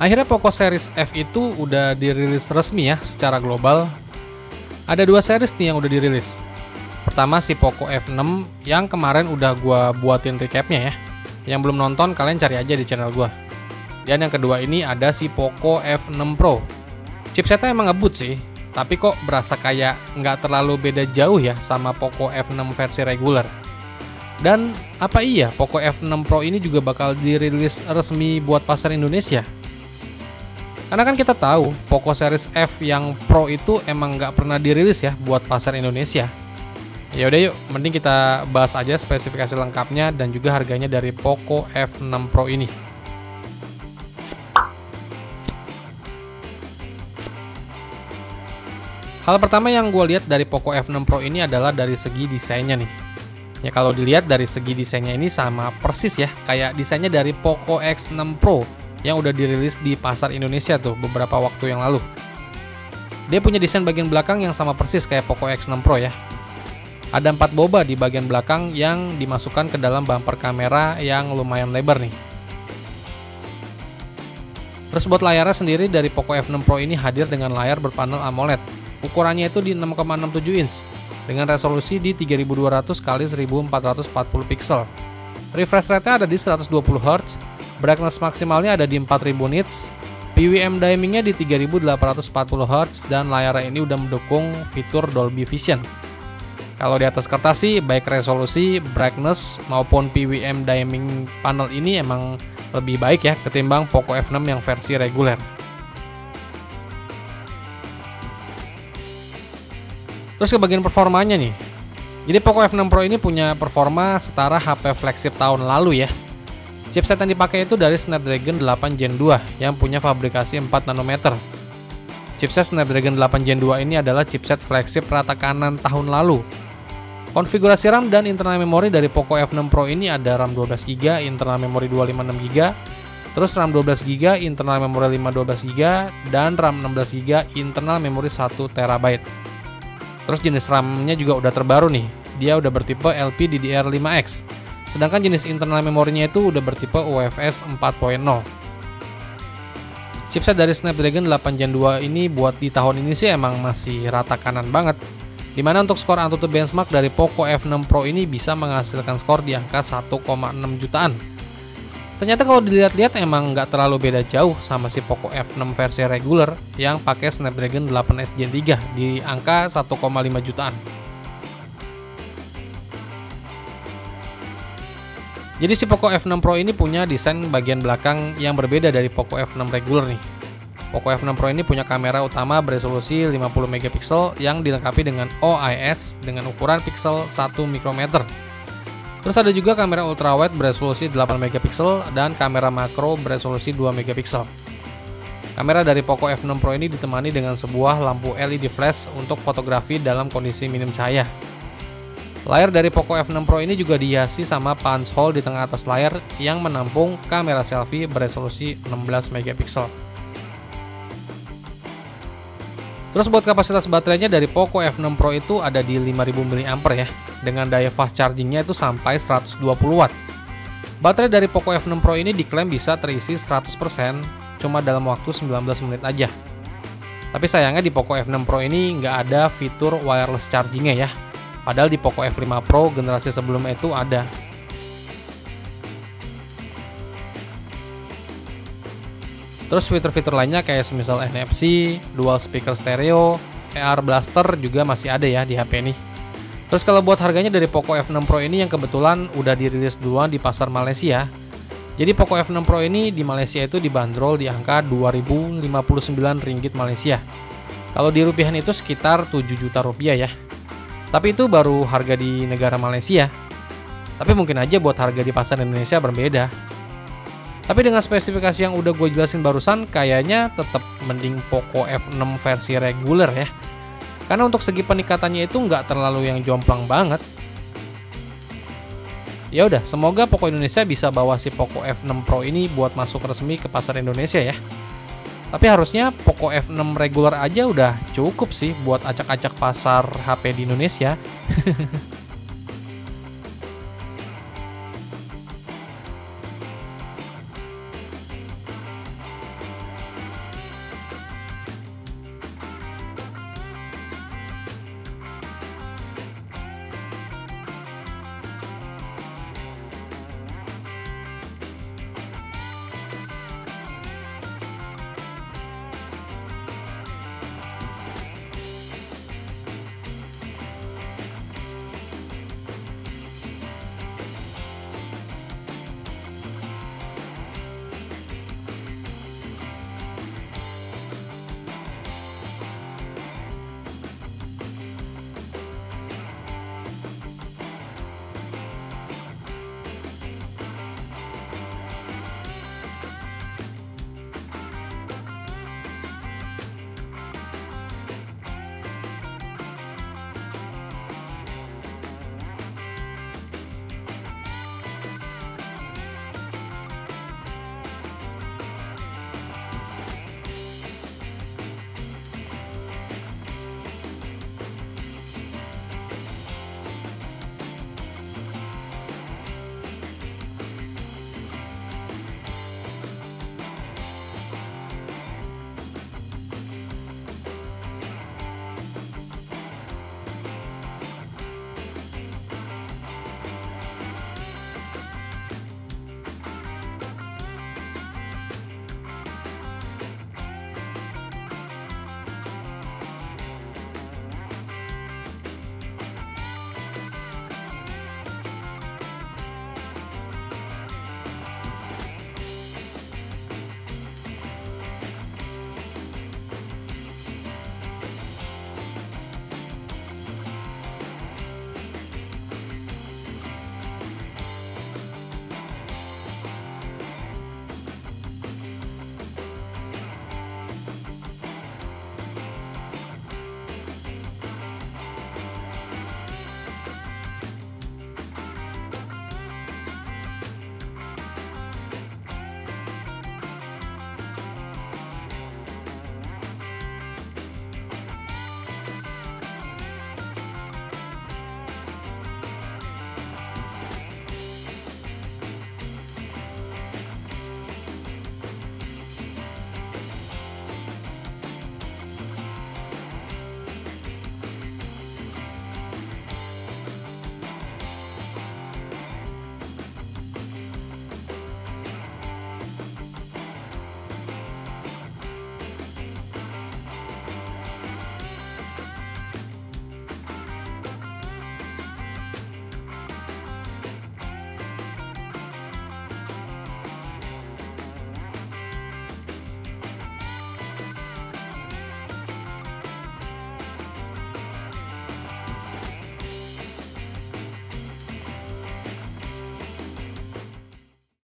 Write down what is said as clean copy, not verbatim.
Akhirnya Poco Series F itu udah dirilis resmi ya secara global. Ada dua series nih yang udah dirilis. Pertama si Poco F6 yang kemarin udah gua buatin recapnya ya. Yang belum nonton kalian cari aja di channel gua. Dan yang kedua ini ada si Poco F6 Pro. Chipsetnya emang ngebut sih, tapi kok berasa kayak nggak terlalu beda jauh ya sama Poco F6 versi reguler. Dan apa iya Poco F6 Pro ini juga bakal dirilis resmi buat pasar Indonesia? Karena kan kita tahu Poco Series F yang Pro itu emang nggak pernah dirilis ya buat pasar Indonesia. Ya udah yuk, mending kita bahas aja spesifikasi lengkapnya dan juga harganya dari Poco F6 Pro ini. Hal pertama yang gue lihat dari Poco F6 Pro ini adalah dari segi desainnya nih. Ya kalau dilihat dari segi desainnya ini sama persis ya, kayak desainnya dari Poco X6 Pro yang udah dirilis di pasar Indonesia tuh beberapa waktu yang lalu. Dia punya desain bagian belakang yang sama persis kayak Poco X6 Pro ya. Ada 4 boba di bagian belakang yang dimasukkan ke dalam bumper kamera yang lumayan lebar nih. Terus buat layarnya sendiri dari Poco F6 Pro ini hadir dengan layar berpanel AMOLED. Ukurannya itu di 6,67 inch dengan resolusi di 3200 x 1440 pixel. Refresh rate-nya ada di 120 Hz. Brightness maksimalnya ada di 4000 nits, PWM dimingnya di 3840 Hz, dan layarnya ini udah mendukung fitur Dolby Vision. Kalau di atas kertas sih, baik resolusi, brightness, maupun PWM diming panel ini emang lebih baik ya ketimbang Poco F6 yang versi reguler. Terus ke bagian performanya nih. Jadi Poco F6 Pro ini punya performa setara HP flagship tahun lalu ya. Chipset yang dipakai itu dari Snapdragon 8 Gen 2 yang punya fabrikasi 4 nanometer. Chipset Snapdragon 8 Gen 2 ini adalah chipset flagship rata kanan tahun lalu. Konfigurasi RAM dan internal memori dari Poco F6 Pro ini ada RAM 12GB, internal memori 256GB, terus RAM 12GB, internal memori 512GB, dan RAM 16GB, internal memori 1TB. Terus jenis RAM-nya juga udah terbaru nih, dia udah bertipe LPDDR5X. Sedangkan jenis internal memorinya itu udah bertipe UFS 4.0. Chipset dari Snapdragon 8 Gen 2 ini buat di tahun ini sih emang masih rata kanan banget. Dimana untuk skor AnTuTu benchmark dari Poco F6 Pro ini bisa menghasilkan skor di angka 1,6 jutaan. Ternyata kalau dilihat-lihat emang nggak terlalu beda jauh sama si Poco F6 versi reguler yang pakai Snapdragon 8S Gen 3 di angka 1,5 jutaan. Jadi si Poco F6 Pro ini punya desain bagian belakang yang berbeda dari Poco F6 reguler nih. Poco F6 Pro ini punya kamera utama beresolusi 50 megapiksel yang dilengkapi dengan OIS dengan ukuran pixel 1 mikrometer. Terus ada juga kamera ultrawide beresolusi 8 megapiksel dan kamera makro beresolusi 2 megapiksel. Kamera dari Poco F6 Pro ini ditemani dengan sebuah lampu LED flash untuk fotografi dalam kondisi minim cahaya. Layar dari Poco F6 Pro ini juga dihiasi sama punch hole di tengah atas layar yang menampung kamera selfie beresolusi 16 megapiksel. Terus buat kapasitas baterainya dari Poco F6 Pro itu ada di 5000 mAh ya, dengan daya fast chargingnya itu sampai 120 Watt. Baterai dari Poco F6 Pro ini diklaim bisa terisi 100% cuma dalam waktu 19 menit aja. Tapi sayangnya di Poco F6 Pro ini nggak ada fitur wireless chargingnya ya. Padahal di Poco F5 Pro generasi sebelumnya itu ada. Terus fitur-fitur lainnya kayak semisal NFC, dual speaker stereo, AR blaster juga masih ada ya di HP ini. Terus kalau buat harganya dari Poco F6 Pro ini yang kebetulan udah dirilis duluan di pasar Malaysia. Jadi Poco F6 Pro ini di Malaysia itu dibanderol di angka 2059 ringgit Malaysia. Kalau di rupiahan itu sekitar 7 juta rupiah ya. Tapi itu baru harga di negara Malaysia. Tapi mungkin aja buat harga di pasar Indonesia berbeda. Tapi dengan spesifikasi yang udah gue jelasin barusan, kayaknya tetap mending Poco F6 versi reguler ya. Karena untuk segi peningkatannya itu nggak terlalu yang jomplang banget. Ya udah, semoga Poco Indonesia bisa bawa si Poco F6 Pro ini buat masuk resmi ke pasar Indonesia ya. Tapi harusnya Poco F6 reguler aja udah cukup sih buat acak-acak pasar HP di Indonesia.